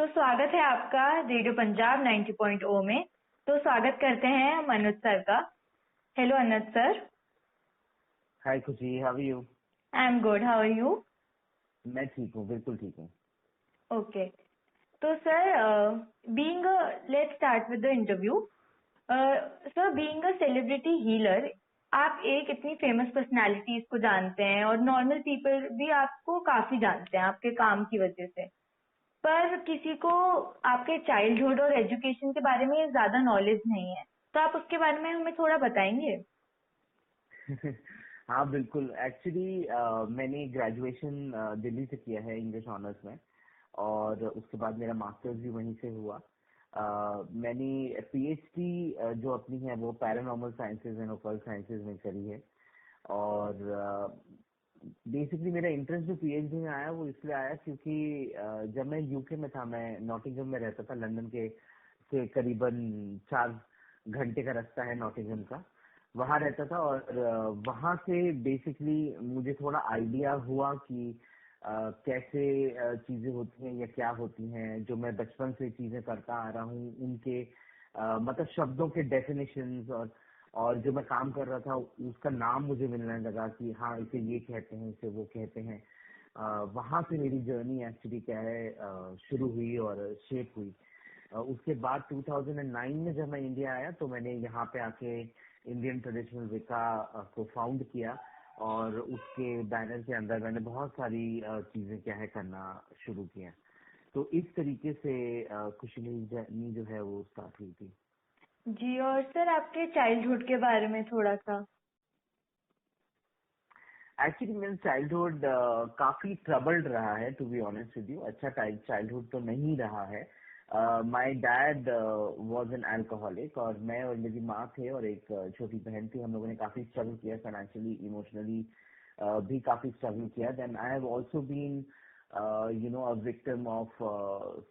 तो स्वागत है आपका रेडियो पंजाब 90.0 में। तो स्वागत करते हैं हम अनुज सर का। Hello Anuj sir. Hi Khushi, how are you? I am good, how are you? मैं ठीक हूँ, बिल्कुल ठीक हूँ। ओके। तो sir, being let's start with the interview. Sir, being a celebrity healer, आप एक इतनी फेमस पर्सनालिटीज को जानते हैं और नॉर्मल पीपल भी आपको काफी जानते हैं आपके काम की वजह से। पर किसी को आपके चाइल्डहुड और एजुकेशन के बारे में ज्यादा नॉलेज नहीं है, तो आप उसके बारे में हमें थोड़ा बताएंगे? हाँ बिल्कुल, एक्चुअली मैंने ग्रेजुएशन दिल्ली से किया है इंग्लिश ऑनर्स में, और उसके बाद मेरा मास्टर्स भी वहीं से हुआ। मैंने पीएचडी जो अपनी है वो paranormal sciences and occult sciences में करी है। और बेसिकली मेरा इंटरेस्ट जो पीएचडी में आया वो इसलिए आया क्योंकि जब मैं यूके में था, मैं नॉटिंघम में रहता था, लंदन के से करीबन 4 घंटे का रास्ता है नॉटिंघम का, वहां रहता था। और वहां से बेसिकली मुझे थोड़ा आइडिया हुआ कि कैसे चीजें होती हैं या क्या होती हैं। जो मैं बचपन से चीजें करता आ रहा हूँ उनके मतलब शब्दों के डेफिनेशंस, और जो मैं काम कर रहा था उसका नाम मुझे मिलने लगा कि हाँ इसे ये कहते हैं, इसे वो कहते हैं। वहां से मेरी जर्नी एक्चुअली क्या है शुरू हुई और शेप हुई। उसके बाद 2009 में जब मैं इंडिया आया तो मैंने यहाँ पे आके इंडियन ट्रेडिशनल विका को फाउंड किया, और उसके बैनर के अंदर मैंने बहुत सारी चीजें क्या है करना शुरू किया। तो इस तरीके से खुशी मेरी जर्नी जो है वो स्टार्ट हुई थी। जी, और सर आपके चाइल्डहुड के बारे में थोड़ा सा। एक्चुअली मेरा चाइल्डहुड काफी ट्रबल्ड रहा है, to be honest with you. अच्छा चाइल्डहुड तो नहीं रहा है। My dad was an alcoholic, और मैं और मेरी माँ थे और एक छोटी बहन थी। हम लोगों ने काफी स्ट्रगल किया, फाइनेंशियली इमोशनली भी काफी स्ट्रगल किया। Then I have also been a victim of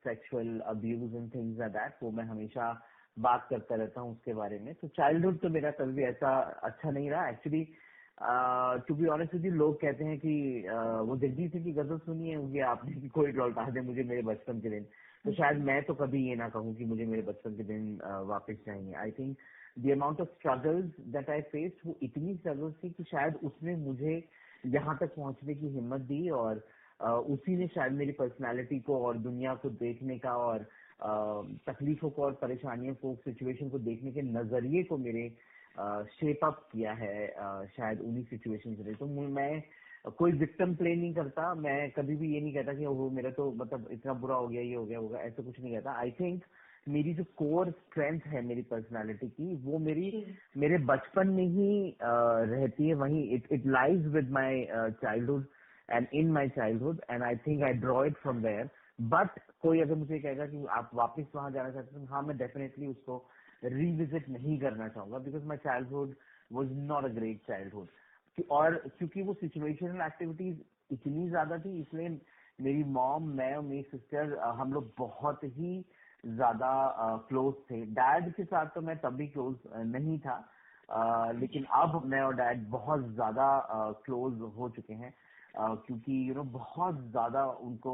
sexual abuse and things like that. तो मैं हमेशा बात करता रहता हूँ उसके बारे में। तो चाइल्डहुड तो मेरा कभी भी ऐसा अच्छा नहीं रहा actually. To be honest with you, लोग कहते हैं कि वो जगदीश सिंह की गजल सुनी है होगी आपने कि कोई लौटा दे मुझे मेरे बचपन के दिन। तो शायद मैं तो कभी ये ना कहूँ कि मुझे मेरे बचपन के दिन वापस चाहिए। I think the amount of struggles that I faced, वो इतनी स्ट्रगल्स थी कि शायद उसने मुझे यहाँ तक पहुंचने की हिम्मत दी, और उसी ने शायद मेरी पर्सनालिटी को और दुनिया को देखने का और तकलीफों को और परेशानियों को, सिचुएशन को देखने के नजरिए को मेरे शेप अप किया है शायद उन्हीं सिचुएशन से। तो मैं कोई विक्टिम प्ले नहीं करता। मैं कभी भी ये नहीं कहता कि वो मेरा तो मतलब इतना बुरा हो गया, ये हो गया होगा, ऐसा कुछ नहीं कहता। आई थिंक मेरी जो कोर स्ट्रेंथ है मेरी पर्सनालिटी की, वो मेरे बचपन में ही रहती है। वहीं it lies with my childhood and in my childhood, and I think I draw it from there. But कोई अगर मुझे कहेगा कि आप वापस वहां जाना चाहते हैं, तो हाँ मैं डेफिनेटली उसको रिविजिट नहीं करना चाहूंगा, because my childhood was not a great childhood. और क्योंकि वो सिचुएशनल एक्टिविटीज इतनी ज्यादा थी, इसलिए मेरी मॉम, मैं और मेरी सिस्टर हम लोग बहुत ही ज्यादा क्लोज थे। डैड के साथ तो मैं तब भी क्लोज नहीं था, लेकिन अब मैं और डैड बहुत ज्यादा क्लोज हो चुके हैं। क्योंकि बहुत ज्यादा उनको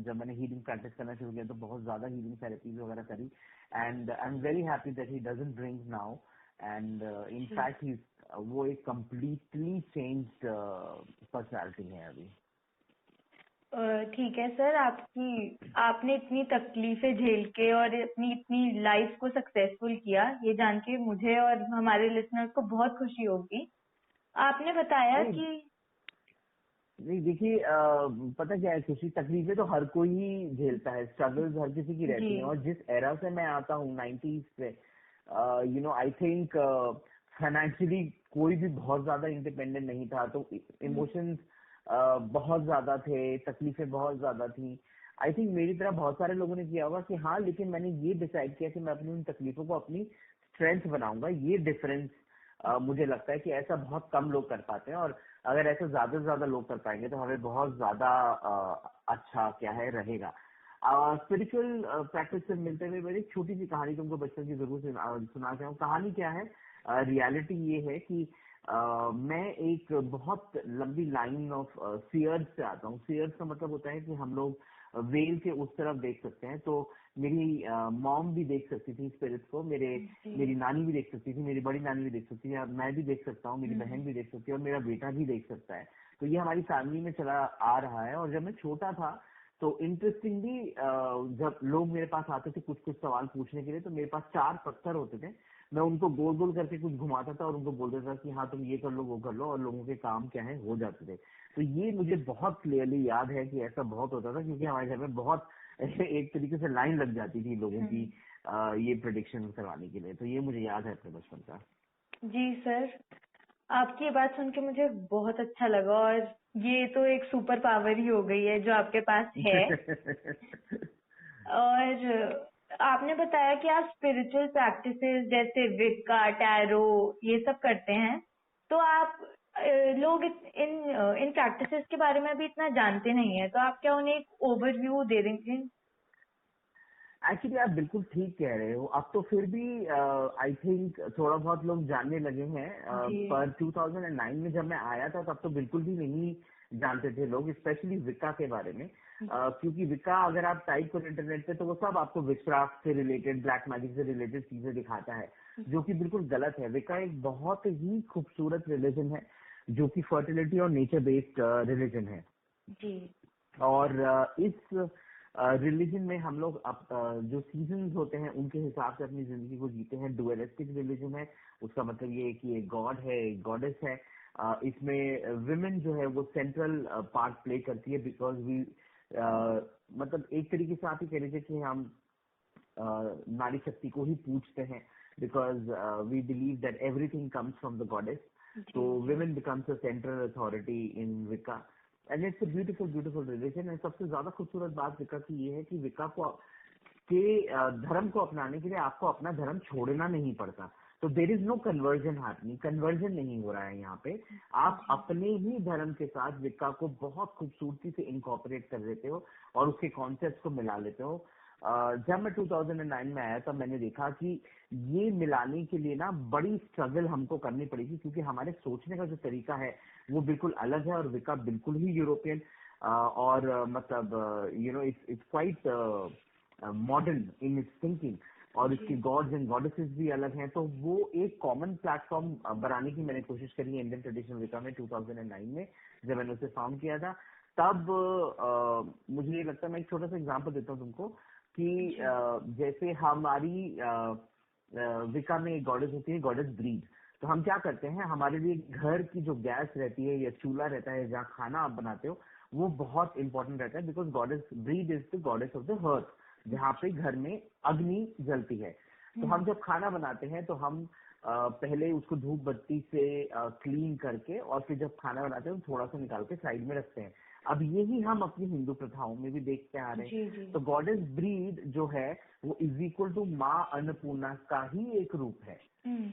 जब मैंने हीलिंग प्रैक्टिस करना शुरू किया तो बहुत ज्यादा हीलिंग थेरेपीज वगैरह करी, and I am very happy that he doesn't drink now, and in fact he वो एक कम्प्लीटली चेंज्ड पर्सनालिटी है अभी। ठीक है सर, आपने इतनी तकलीफें झेल के और अपनी इतनी लाइफ को सक्सेसफुल किया, ये जान के मुझे और हमारे लिसनर्स को बहुत खुशी होगी। आपने बताया नहीं कि नहीं, देखिए पता क्या है खुशी, तकलीफें तो हर कोई ही झेलता है, स्ट्रगल्स हर किसी की जी रहती हैं। और जिस एरा से मैं आता हूँ 90s से, आई थिंक फाइनेंशियली कोई भी बहुत ज्यादा इंडिपेंडेंट नहीं था, तो इमोशंस बहुत ज्यादा थे, तकलीफें बहुत ज्यादा थी। आई थिंक मेरी तरह बहुत सारे लोगों ने किया होगा कि हाँ, लेकिन मैंने ये डिसाइड किया कि मैं अपनी उन तकलीफों को अपनी स्ट्रेंथ बनाऊंगा। ये डिफरेंस मुझे लगता है कि ऐसा बहुत कम लोग कर पाते हैं, और अगर ऐसा ज्यादा से ज्यादा लोग कर पाएंगे तो हमें बहुत ज्यादा अच्छा क्या है रहेगा। स्पिरिचुअल प्रैक्टिस से मिलते हुए मेरी एक छोटी सी कहानी तुमको बचपन की जरूर सुना चाहूँ। कहानी क्या है, रियलिटी ये है कि मैं एक बहुत लंबी लाइन ऑफ सीयर्स से आता हूँ। सीयर्स का मतलब होता है कि हम लोग वेल के उस तरफ देख सकते हैं। तो मेरी मॉम भी देख सकती थी स्पिरिट्स को, मेरी नानी भी देख सकती थी, मेरी बड़ी नानी भी देख सकती थी, मैं भी देख सकता हूँ, मेरी बहन भी देख सकती है और मेरा बेटा भी देख सकता है। तो ये हमारी फैमिली में चला आ रहा है। और जब मैं छोटा था तो इंटरेस्टिंगली जब लोग मेरे पास आते थे कुछ कुछ सवाल पूछने के लिए, तो मेरे पास 4 पत्थर होते थे, मैं उनको गोल गोल करके कुछ घुमाता था और उनको बोल देता था कि हाँ तुम ये कर लो वो कर लो, और लोगों के काम क्या है हो जाते थे। तो ये मुझे बहुत क्लियरली याद है कि ऐसा बहुत होता था, क्योंकि हमारे घर में बहुत एक तरीके से लाइन लग जाती थी लोगों की ये प्रिडिक्शन करवाने के लिए। तो ये मुझे याद है अपने बचपन का। जी सर, आपकी ये बात सुन के मुझे बहुत अच्छा लगा, और ये तो एक सुपर पावर ही हो गई है जो आपके पास है। और आपने बताया कि आप स्पिरिचुअल प्रैक्टिसेस जैसे विक्का, टैरो ये सब करते हैं। तो आप लोग इन प्रैक्टिसेस के बारे में अभी इतना जानते नहीं है, तो आप क्या उन्हें एक ओवरव्यू दे देंगे? एक्चुअली आप बिल्कुल ठीक कह रहे हो। अब तो फिर भी आई थिंक थोड़ा बहुत लोग जानने लगे हैं। जी। पर 2009 में जब मैं आया था तब तो बिल्कुल भी नहीं जानते थे लोग, स्पेशली विक्का के बारे में। क्योंकि विक्का अगर आप टाइप करो इंटरनेट पे तो वो सब आपको विचक्राफ्ट से रिलेटेड, ब्लैक मैजिक से रिलेटेड चीजें दिखाता है, जो कि बिल्कुल गलत है। विक्का एक बहुत ही खूबसूरत रिलीजन है जो कि फर्टिलिटी और नेचर बेस्ड रिलीजन है। जी। और इस रिलीजन में हम लोग जो सीजन्स होते हैं उनके हिसाब से अपनी जिंदगी को जीते हैं। डुअलिस्टिक रिलीजन है, उसका मतलब ये है कि एक गॉड है, एक गॉडेस है। इसमें विमेन जो है वो सेंट्रल पार्ट प्ले करती है, बिकॉज वी मतलब एक तरीके से आप ही कह लीजिए कि हम नारी शक्ति को ही पूछते हैं, because we believe that everything comes from the goddess. तो women becomes a central authority in Wicca, and it's a beautiful beautiful religion. एंड सबसे ज्यादा खूबसूरत बात विक्का की ये है कि विक्का को के धर्म को अपनाने के लिए आपको अपना धर्म छोड़ना नहीं पड़ता। तो there is no conversion happening, conversion नहीं हो रहा है यहाँ पे। आप अपने ही धर्म के साथ विक्का को बहुत खूबसूरती से इनकॉर्पोरेट कर देते हो और उसके कॉन्सेप्ट को मिला लेते हो। जब मैं 2009 में आया तब मैंने देखा कि ये मिलाने के लिए ना बड़ी स्ट्रगल हमको करनी पड़ेगी, क्योंकि हमारे सोचने का जो तरीका है वो बिल्कुल अलग है और विक्का बिल्कुल ही यूरोपियन और मतलब you know it's quite modern in its thinking, और इसके गॉड्स एंड गॉडेसेस भी अलग हैं। तो वो एक कॉमन प्लेटफॉर्म बनाने की मैंने कोशिश करी है इंडियन ट्रेडिशनल विक्का में 2009 में, जब मैंने उसे फाउंड किया था। तब मुझे ये लगता है, मैं एक छोटा सा एग्जांपल देता हूँ तुमको कि जैसे हमारी विक्का में एक गॉडेस होती है, गॉडेस ब्रीड। तो हम क्या करते हैं, हमारे लिए घर की जो गैस रहती है या चूल्हा रहता है जहाँ खाना आप बनाते हो, वो बहुत इंपॉर्टेंट रहता है, because goddess breed is the goddess of the hearth, जहाँ पे घर में अग्नि जलती है। तो हम जब खाना बनाते हैं तो हम पहले उसको धूप बत्ती से क्लीन करके और फिर जब खाना बनाते हैं तो थोड़ा सा निकाल के साइड में रखते हैं। अब यही हम अपनी हिंदू प्रथाओं में भी देखते आ रहे हैं। तो गॉडेस ब्रीड जो है वो इज इक्वल टू माँ अन्नपूर्णा का ही एक रूप है।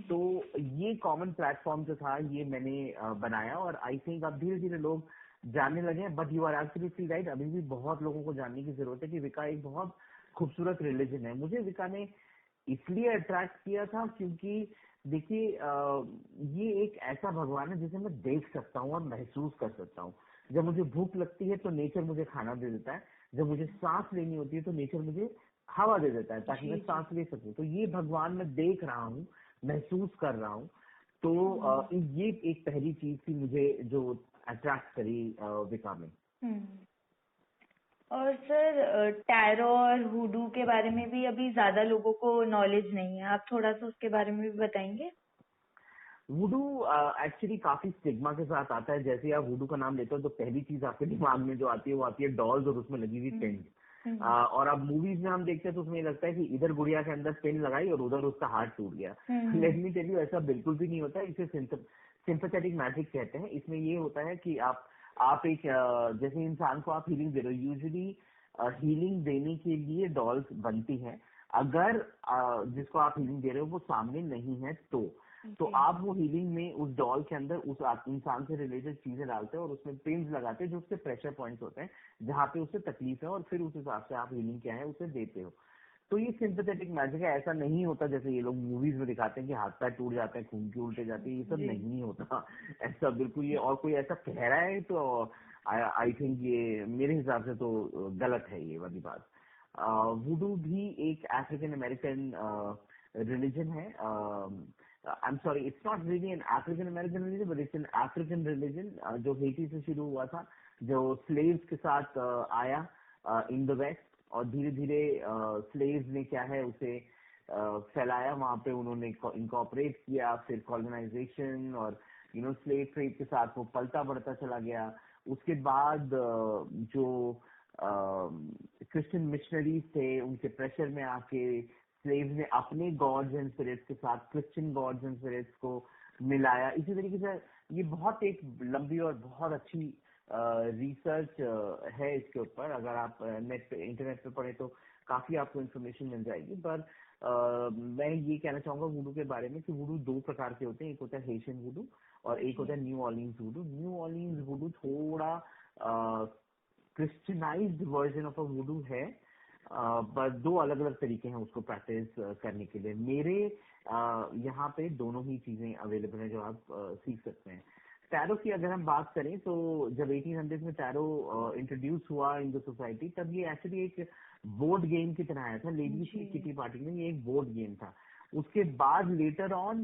तो ये कॉमन प्लेटफॉर्म जो था ये मैंने बनाया, और आई थिंक अब धीरे धीरे लोग जानने लगे हैं। But you are absolutely right, अभी भी बहुत लोगों को जानने की जरूरत है कि विक्का एक बहुत खूबसूरत रिलीजन है। मुझे विक्का ने इसलिए अट्रैक्ट किया था क्योंकि देखिए ये एक ऐसा भगवान है जिसे मैं देख सकता हूँ और महसूस कर सकता हूँ। जब मुझे भूख लगती है तो नेचर मुझे खाना दे देता है, जब मुझे सांस लेनी होती है तो नेचर मुझे हवा दे देता है ताकि मैं सांस ले सकूं। तो ये भगवान मैं देख रहा हूँ, महसूस कर रहा हूँ। तो ये एक पहली चीज थी मुझे जो अट्रैक्ट करी विक्का में। और सर टैरो और हुडू के बारे में भी अभी ज्यादा लोगों को नॉलेज नहीं है, आप थोड़ा सा उसके बारे में भी बताएंगे? वुडू एक्चुअली काफी स्टिग्मा के साथ आता है। जैसे आप वुडू का नाम लेते हो तो पहली चीज आपके दिमाग में जो आती है वो आती है डॉल्स और उसमें लगी हुई पिन। और अब मूवीज में हम देखते हैं तो उसमें ये लगता है कि इधर गुड़िया के अंदर पिन लगाई और उधर उसका हार्ट टूट गया। लेट मी टेल यू, ऐसा बिल्कुल भी नहीं होता। इसे सिंपैथेटिक मैजिक कहते हैं। इसमें ये होता है कि आप एक जैसे इंसान को आप हीलिंग दे रहे हो, यूजुअली हीलिंग देने के लिए डॉल्स बनती हैं। अगर जिसको आप हीलिंग दे रहे हो वो सामने नहीं है तो आप वो हीलिंग में उस डॉल के अंदर उस इंसान से रिलेटेड चीजें डालते हैं और उसमें पिन्स लगाते हैं जो उसके प्रेशर पॉइंट्स होते हैं जहाँ पे उसे तकलीफ है, और फिर उस हिसाब से आप हीलिंग क्या है उसे देते हो। तो ये सिंपैथेटिक मैजिक है। ऐसा नहीं होता जैसे ये लोग मूवीज में दिखाते हैं कि हाथ पैर टूट जाते हैं, खून की उल्टे जाते हैं। ये सब नहीं होता ऐसा बिल्कुल। ये और कोई ऐसा कह रहा है तो आई थिंक ये मेरे हिसाब से तो गलत है ये वाली बात। वुडू भी एक अफ्रीकन अमेरिकन रिलीजन है। I am sorry, it's not really an African American religion, but it's an African religion जो हेटी से शुरू हुआ था, जो स्लेव्स के साथ आया इन द वेस्ट, और धीरे धीरे स्लेव्स ने क्या है उसे फैलाया वहां पे, उन्होंने इनकॉर्पोरेट किया, फिर कॉलोनाइजेशन और स्लेव ट्रेड के साथ वो पलता बढ़ता चला गया। उसके बाद जो क्रिश्चियन मिशनरीज थे, उनके प्रेशर में आके स्लेव्स ने अपने गॉड्स एंड स्पिरिट्स के साथ क्रिश्चियन गॉड्स एंड स्पिरिट्स को मिलाया। इसी तरीके से ये बहुत एक लंबी और बहुत अच्छी रिसर्च है इसके ऊपर। अगर आप नेट पे इंटरनेट पे पढ़े तो काफी आपको इन्फॉर्मेशन मिल जाएगी। पर मैं ये कहना चाहूंगा वुडू के बारे में कि वुडू दो प्रकार के होते हैं, एक होता है हेशियन वुडू और एक होता है न्यू ऑर्लिन्स वुडू। न्यू ऑर्लिन्स वुडू थोड़ा क्रिश्चियनाइज्ड वर्जन ऑफ अ वुडू है, बस दो अलग अलग तरीके हैं उसको प्रैक्टिस करने के लिए। मेरे यहाँ पे दोनों ही चीजें अवेलेबल हैं जो आप सीख सकते हैं। टैरो की अगर हम बात करें तो जब 1800 में टैरो इंट्रोड्यूस हुआ इन द सोसाइटी, तब ये एक्चुअली एक बोर्ड गेम की तरह आया था। लेडीज की किटी पार्टी में ये एक बोर्ड गेम था। उसके बाद लेटर ऑन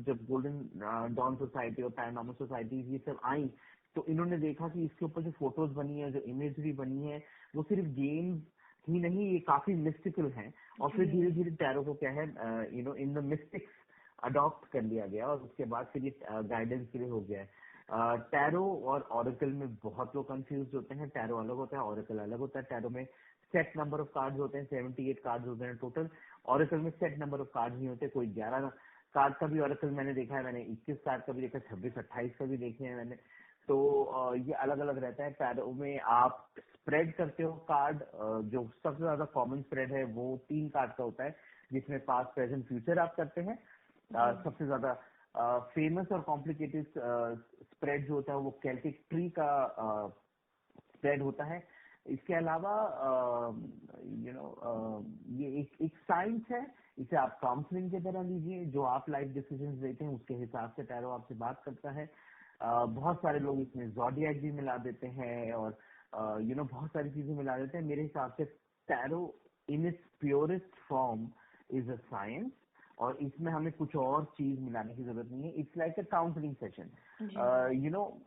जब गोल्डन डॉन सोसाइटी और पैरानॉर्मल सोसाइटी ये सब आई, तो इन्होंने देखा कि इसके ऊपर जो फोटोज बनी है, जो इमेजरी बनी है, वो सिर्फ गेम्स ही नहीं, ये काफी मिस्टिकल है। और फिर धीरे धीरे टैरो को क्या है इन द मिस्टिक्स अडॉप्ट कर लिया गया, और उसके बाद फिर ये गाइडेंस के लिए हो गया है। टैरो और ऑरेकल में बहुत लोग कंफ्यूज होते हैं। टैरो अलग होता है, ऑरेकल अलग होता है। टैरो में सेट नंबर ऑफ कार्ड्स होते हैं, 78 कार्ड्स होते हैं टोटल। ऑरेकल में सेट नंबर ऑफ कार्ड्स नहीं होते, कोई 11 कार्ड का भी ऑरेकल मैंने देखा है, मैंने 21 कार्ड का भी देखा, 26-28 का भी देखे हैं मैंने। तो ये अलग अलग रहता है। टैरो में आप स्प्रेड करते हो कार्ड, जो सबसे ज्यादा कॉमन स्प्रेड है वो 3 कार्ड का होता है, जिसमें पास्ट प्रेजेंट फ्यूचर आप करते हैं। सबसे ज्यादा फेमस और कॉम्प्लिकेटेड स्प्रेड जो होता है वो केल्टिक ट्री का स्प्रेड होता है। इसके अलावा ये एक साइंस है, इसे आप काउंसलिंग की तरह लीजिए। जो आप लाइफ डिसीजंस लेते हैं उसके हिसाब से टैरो आपसे बात करता है। बहुत सारे लोग इसमें ज़ोडिएक भी मिला देते हैं, और बहुत सारी चीजें मिला देते हैं। मेरे हिसाब से tarot in its purest form is a science, और इसमें हमें कुछ और चीज मिलाने की जरूरत नहीं है। It's like a counselling session.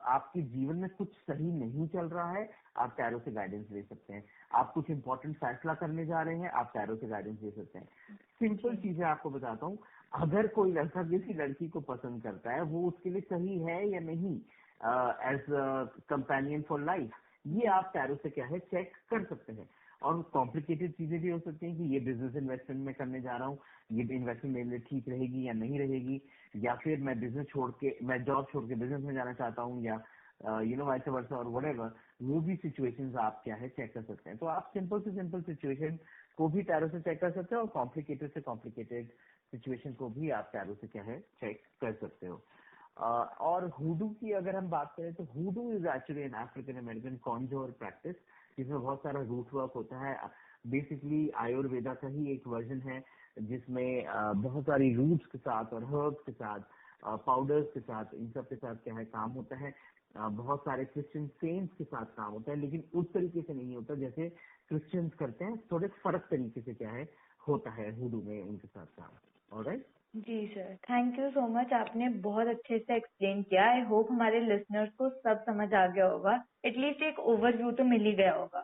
आपके जीवन में कुछ सही नहीं चल रहा है, आप टैरो से गाइडेंस ले सकते हैं। आप कुछ इंपॉर्टेंट फैसला करने जा रहे हैं, आप टैरो से गाइडेंस ले सकते हैं। सिंपल चीजें आपको बताता हूँ। अगर कोई लड़का किसी लड़की को पसंद करता है, वो उसके लिए सही है या नहीं एज कंपेनियन फॉर लाइफ, ये आप टैरो से क्या है चेक कर सकते हैं। और कॉम्प्लिकेटेड चीजें भी हो सकती हैं कि ये बिजनेस इन्वेस्टमेंट में करने जा रहा हूँ, ये इन्वेस्टमेंट मेरे लिए ठीक रहेगी या नहीं रहेगी, या फिर मैं मैं जॉब छोड़ के बिजनेस में जाना चाहता हूँ, या वाइस वर्सा और व्हाटएवर। वो भी सिचुएशंस आप क्या है चेक कर सकते हैं। तो आप सिंपल से सिंपल सिचुएशन को भी टैरो से चेक कर सकते हो, और कॉम्प्लिकेटेड से कॉम्प्लिकेटेड सिचुएशन को भी आप टैरो से क्या है चेक कर सकते हो। और हुडू की अगर हम बात करें तो hoodoo is actually an African American conjure practice, जिसमें बहुत सारा रूट वर्क होता है। बेसिकली आयुर्वेदा का ही एक वर्जन है, जिसमें बहुत सारी रूट्स के साथ और हर्ब्स के साथ, पाउडर्स के साथ, इन सब के साथ क्या है काम होता है। बहुत सारे क्रिश्चियन सेंट्स के साथ काम होता है, लेकिन उस तरीके से नहीं होता जैसे क्रिश्चियंस करते हैं। थोड़े फर्क तरीके से क्या है होता है हुडू में उनके साथ काम। ऑलराइट जी sir, thank you so much. आपने बहुत अच्छे से एक्सप्लेन किया। आई होप हमारे लिसनर्स को सब समझ आ गया होगा, एटलीस्ट एक ओवरव्यू तो मिल ही गया होगा।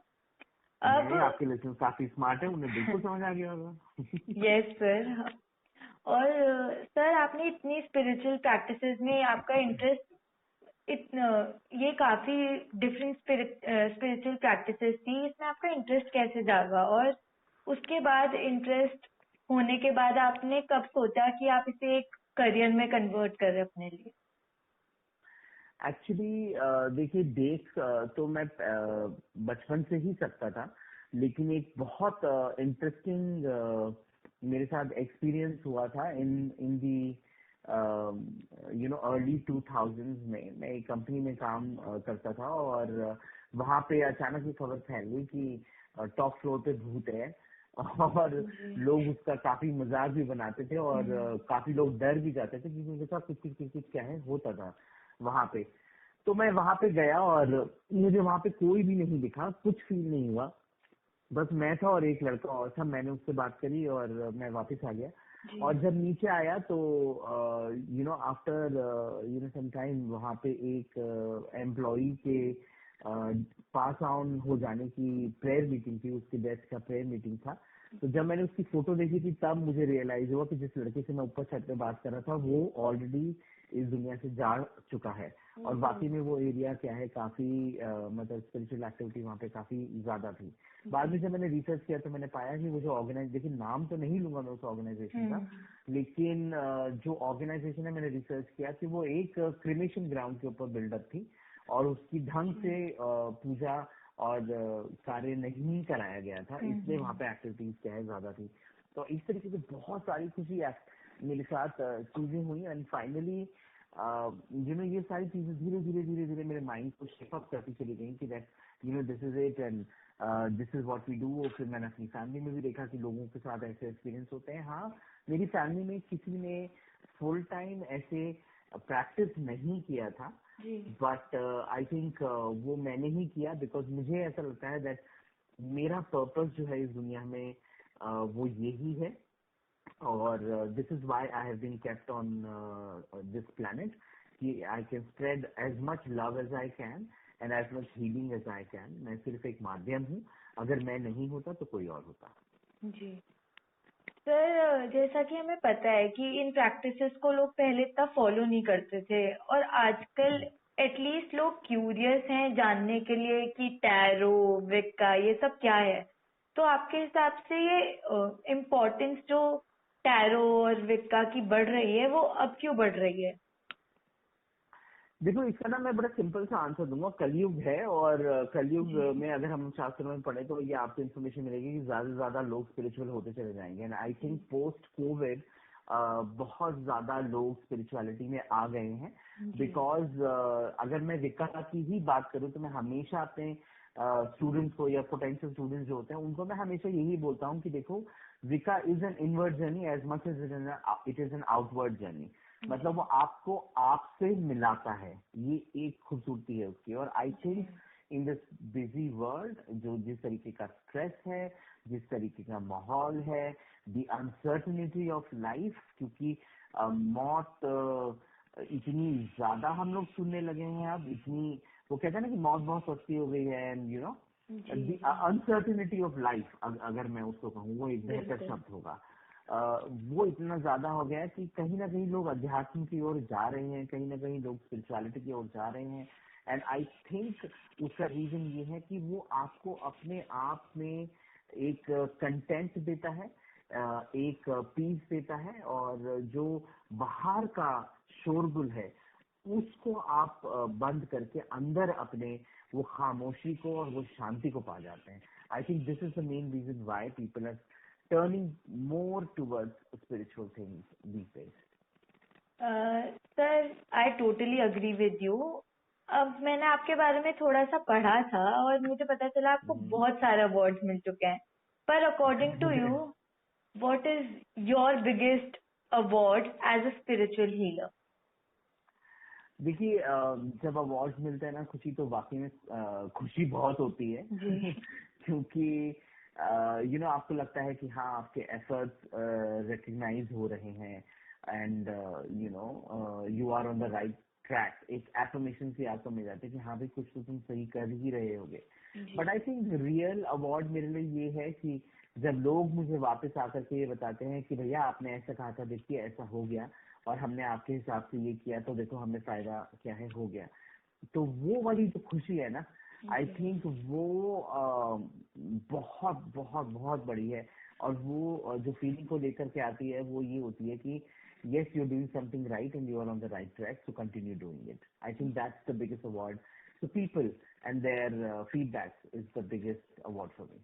अब नहीं, आपके लिसनर्स काफी स्मार्ट है, उन्हें बिल्कुल समझ आ गया होगा। Yes sir. और सर, आपने इतनी स्पिरिचुअल प्रैक्टिसेस में आपका इंटरेस्ट इतना, ये काफी डिफरेंट स्पिरिचुअल प्रैक्टिसेस थी, इसमें आपका इंटरेस्ट कैसे जागा? और उसके बाद इंटरेस्ट होने के बाद आपने कब सोचा कि आप इसे एक करियर में कन्वर्ट कर रहे हैं अपने लिए? एक्चुअली देखिए, तो मैं बचपन से ही सकता था, लेकिन एक बहुत इंटरेस्टिंग मेरे साथ एक्सपीरियंस हुआ था इन दी अर्ली 2000s में। मैं एक कंपनी में काम करता था, और वहां पे अचानक ही खबर फैल गई कि टॉप फ्लोर पे भूत है, और लोग उसका काफी मजाक भी बनाते थे, और काफी लोग डर भी जाते थे, क्योंकि उनके साथ कुछ कुछ कुछ कुछ क्या है होता था वहां पे। तो मैं वहां पे गया और मुझे वहां पे कोई भी नहीं दिखा, कुछ फील नहीं हुआ, बस मैं था और एक लड़का और था। मैंने उससे बात करी और मैं वापस आ गया। जी। और जब नीचे आया तो आफ्टर सम टाइम वहाँ पे एक एम्प्लॉई के पास ऑन हो जाने की प्रेयर मीटिंग थी, उसके डेथ का प्रेयर मीटिंग था। तो जब मैंने उसकी फोटो देखी थी तब मुझे रियलाइज हुआ कि जिस लड़के से मैं ऊपर छत पे बात कर रहा था वो ऑलरेडी इस दुनिया से जा चुका है। और बाकी में वो एरिया क्या है, काफी मतलब स्पिरिचुअल एक्टिविटी वहाँ पे काफी ज्यादा थी। बाद में जब मैंने रिसर्च किया तो मैंने पाया कि वो जो ऑर्गेनाइज, देखिए नाम तो नहीं लूंगा मैं उस ऑर्गेनाइजेशन का, लेकिन जो ऑर्गेनाइजेशन है मैंने रिसर्च किया कि वो एक क्रिमेशन ग्राउंड के ऊपर बिल्डअप थी और उसकी ढंग से पूजा और कार्य नहीं कराया गया था, इसलिए वहाँ पे एक्टिविटीज क्या है ज्यादा थी। तो इस तरीके से बहुत सारी खुशी मेरे साथ चीजें हुई एंड फाइनली ये सारी चीजें धीरे धीरे धीरे धीरे मेरे माइंड को शेप अप करती चली गई कि that this is it and this is what we do. फिर मैंने अपनी फैमिली में भी देखा कि लोगों के साथ ऐसे एक्सपीरियंस होते हैं। हाँ, मेरी फैमिली में किसी ने फुल टाइम ऐसे प्रैक्टिस नहीं किया था, जी। बट आई थिंक वो मैंने ही किया बिकॉज मुझे ऐसा लगता है दैट मेरा पर्पस जो है इस दुनिया में वो यही है। और this is why I have been kept on this planet कि I can spread as much love as I can and as much healing as I can. मैं सिर्फ एक माध्यम हूँ, अगर मैं नहीं होता तो कोई और होता। जी सर, जैसा कि हमें पता है कि इन प्रैक्टिसेस को लोग पहले इतना फॉलो नहीं करते थे और आजकल एटलीस्ट लोग क्यूरियस हैं जानने के लिए कि टैरो विक्का ये सब क्या है। तो आपके हिसाब से ये इम्पोर्टेंस जो टैरो और विक्का की बढ़ रही है वो अब क्यों बढ़ रही है? देखो, इसका ना मैं बड़ा सिंपल सा आंसर दूंगा। कलयुग है और कलयुग जी। में अगर हम शास्त्र में पढ़े तो ये आपको इन्फॉर्मेशन मिलेगी कि ज्यादा से ज्यादा लोग स्पिरिचुअल होते चले जाएंगे and I think post Covid बहुत ज्यादा लोग स्पिरिचुअलिटी में आ गए हैं। जी। बिकॉज अगर मैं विक्का की ही बात करूं तो मैं हमेशा अपने स्टूडेंट्स को या पोटेंशियल स्टूडेंट्स जो होते हैं उनको मैं हमेशा यही बोलता हूँ कि देखो, Wicca is an inward journey as much as it is an outward journey. मतलब वो आपको आपसे मिलाता है, ये एक खूबसूरती है उसकी। और I think in this busy world जो जिस तरीके का स्ट्रेस है, जिस तरीके का माहौल है, द अनसर्टनिटी ऑफ लाइफ, क्योंकि मौत इतनी ज्यादा हम लोग सुनने लगे हैं अब, इतनी वो कहते हैं ना कि मौत बहुत सस्ती हो गई है and the uncertainty of life, अगर मैं उसको कहूँ वो एक बेहतर शब्द होगा। वो इतना ज्यादा हो गया है कि कहीं ना कहीं लोग अध्यात्म की ओर जा रहे हैं, कहीं ना कहीं लोग स्पिरिचुअलिटी की ओर जा रहे हैं एंड आई थिंक उसका रीजन ये है कि वो आपको अपने आप में एक कंटेंट देता है, एक पीस देता है और जो बाहर का शोरगुल है उसको आप बंद करके अंदर अपने वो खामोशी को और वो शांति को पा जाते हैं। I think this is the main reason why people are turning more towards spiritual things these days. Sir, I totally agree with you. अब मैंने आपके बारे में थोड़ा सा पढ़ा था और मुझे पता चला आपको बहुत सारे अवार्ड्स मिल चुके हैं। पर according to you, what is your biggest award as a spiritual healer? देखिए, जब अवार्ड्स मिलते हैं ना, खुशी तो वाकई में खुशी बहुत होती है जी। क्योंकि आपको लगता है कि हाँ आपके एफर्ट्स रिकग्नाइज हो रहे हैं and you are on the right track. एक एफर्मेशन सी आपको मिल जाती है कि हाँ भाई कुछ तो तुम सही कर ही रहे होगे। But I think real award मेरे लिए ये है कि जब लोग मुझे वापस आकर के ये बताते हैं कि भैया आपने ऐसा कहा था, देखिए ऐसा हो गया और हमने आपके हिसाब से ये किया तो देखो हमें फायदा क्या है हो गया। तो वो वाली जो खुशी है ना, आई थिंक वो बहुत बहुत बहुत बड़ी है। और वो जो फीलिंग को लेकर के आती है वो ये होती है कि yes, you're doing something right and you are on the right track, so continue doing it. I think that's the biggest award. So people and their feedback is the biggest award for me.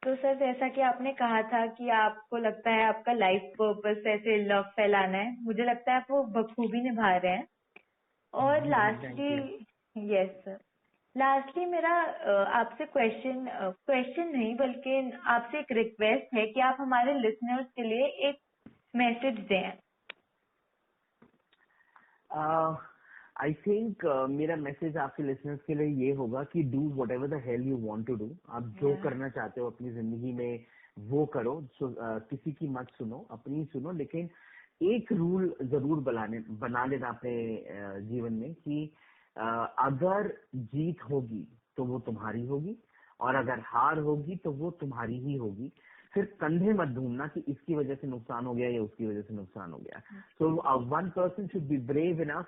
तो sir, जैसा कि आपने कहा था कि आपको लगता है आपका लाइफ पर्पस ऐसे लव फैलाना है, मुझे लगता है आप वो बखूबी निभा रहे हैं। और Thank you. Lastly, yes sir, lastly मेरा आपसे क्वेश्चन नहीं बल्कि आपसे एक रिक्वेस्ट है कि आप हमारे लिसनर्स के लिए एक मैसेज दें। आई थिंक मेरा मैसेज आपके लिसनर्स के लिए ये होगा कि do whatever the hell you want to do. आप जो करना चाहते हो अपनी जिंदगी में वो करो। किसी की मत सुनो, अपनी सुनो, लेकिन एक रूल जरूर बना लेना अपने जीवन में कि अगर जीत होगी तो वो तुम्हारी होगी, और अगर हार होगी तो वो तुम्हारी ही होगी। फिर कंधे मत ढूंढना कि इसकी वजह से नुकसान हो गया या उसकी वजह से नुकसान हो गया। So one person should be brave enough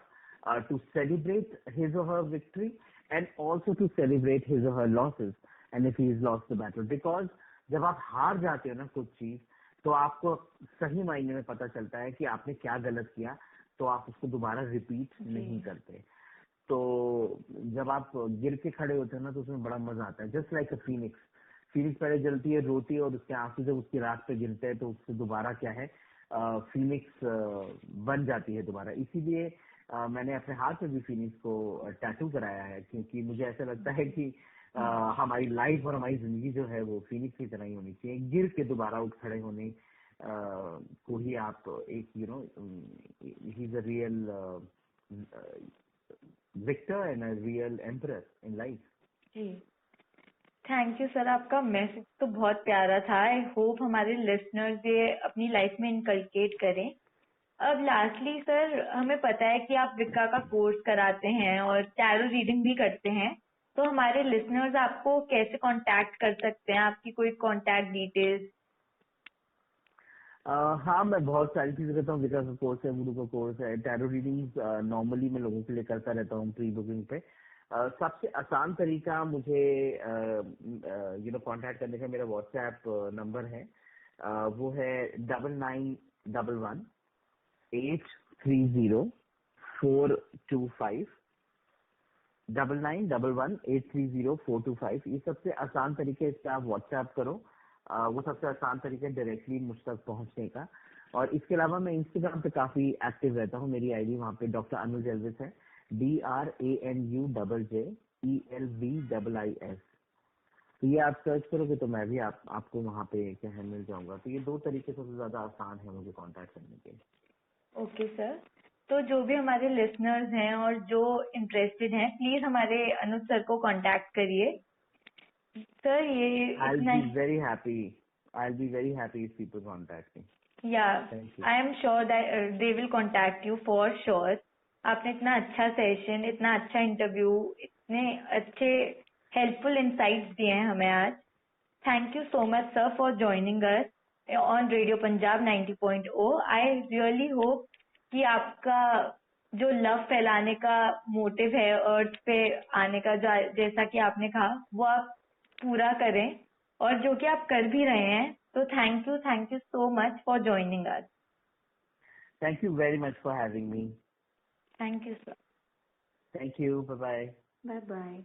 to celebrate his or her victory, and also to celebrate his or her losses, and if he has lost the battle, because जब आप हार जाते हो ना कुछ चीज, तो आपको सही मायने में पता चलता है कि आपने क्या गलत किया, तो आप उसको दोबारा रिपीट नहीं करते। तो जब आप गिर के खड़े होते हैं ना, तो उसमें बड़ा मजा आता है। जस्ट लाइक अ फीनिक्स, फीनिक्स पहले जलती है, रोती है, और उसके आंसू जब उसकी राख पे गिरते हैं तो उससे दोबारा क्या है, फीनिक्स बन जाती है दोबारा। इसीलिए मैंने अपने हाथ में भी फीनिक्स को टैटू कराया है, क्योंकि मुझे ऐसा लगता है कि हमारी लाइफ और हमारी जिंदगी जो है वो फीनिक्स की तरह ही होनी चाहिए। गिर के दोबारा उठ खड़े होने को ही आप एक ही is a real victor and a real emperor in life. जी, थैंक यू सर। आपका मैसेज तो बहुत प्यारा था। आई होप हमारे लिसनर्स ये अपनी लाइफ में इनकलकेट करें। अब लास्टली सर, हमें पता है कि आप विक्का का कोर्स कराते हैं और टैरो रीडिंग भी करते हैं, तो हमारे लिसनर्स आपको कैसे कांटेक्ट कर सकते हैं? आपकी कोई कांटेक्ट डिटेल्स? हाँ, मैं बहुत सारी चीजें करता हूँ। विकास का कोर्स है, वुडू का कोर्स है, टैरो रीडिंग नॉर्मली मैं लोगों के लिए करता रहता हूँ प्री बुकिंग पे। सबसे आसान तरीका मुझे कांटेक्ट करने का मेरा व्हाट्सएप नंबर है। वो है 9911-830-425, 9911-830-425। ये सबसे आसान तरीके, इस पे आप व्हाट्सएप करो। वो सबसे आसान तरीका है डायरेक्टली मुझ तक पहुंचने का। और इसके अलावा मैं इंस्टाग्राम पे काफी एक्टिव रहता हूँ। मेरी आईडी वहाँ पे डॉक्टर अनुज एल्विस है, DRANUJELVIS। तो ये आप सर्च करोगे तो मैं भी आपको वहाँ पे क्या है मिल जाऊंगा। तो ये दो तरीके सबसे ज्यादा आसान है मुझे कांटेक्ट करने के। Okay sir. तो जो भी हमारे लिसनर्स हैं और जो इंटरेस्टेड हैं, प्लीज हमारे अनुज सर को कांटेक्ट करिए। सर ये I'll इतना be he. very happy. I'll be very happy if people contact me. या Thank you. I am sure that they will contact you for sure. आपने इतना अच्छा सेशन, इतना अच्छा इंटरव्यू, इतने अच्छे हेल्पफुल इंसाइट्स दिए हैं हमें आज। Thank you so much sir for joining us on radio Punjab 90.0। I really hope कि आपका जो लव फैलाने का मोटिव है अर्थ पे आने का, जैसा कि आपने कहा, वो आप पूरा करें, और जो कि आप कर भी रहे हैं। तो thank you so much for joining us. Thank you very much for having me. Thank you sir. Thank you. Bye bye. Bye bye.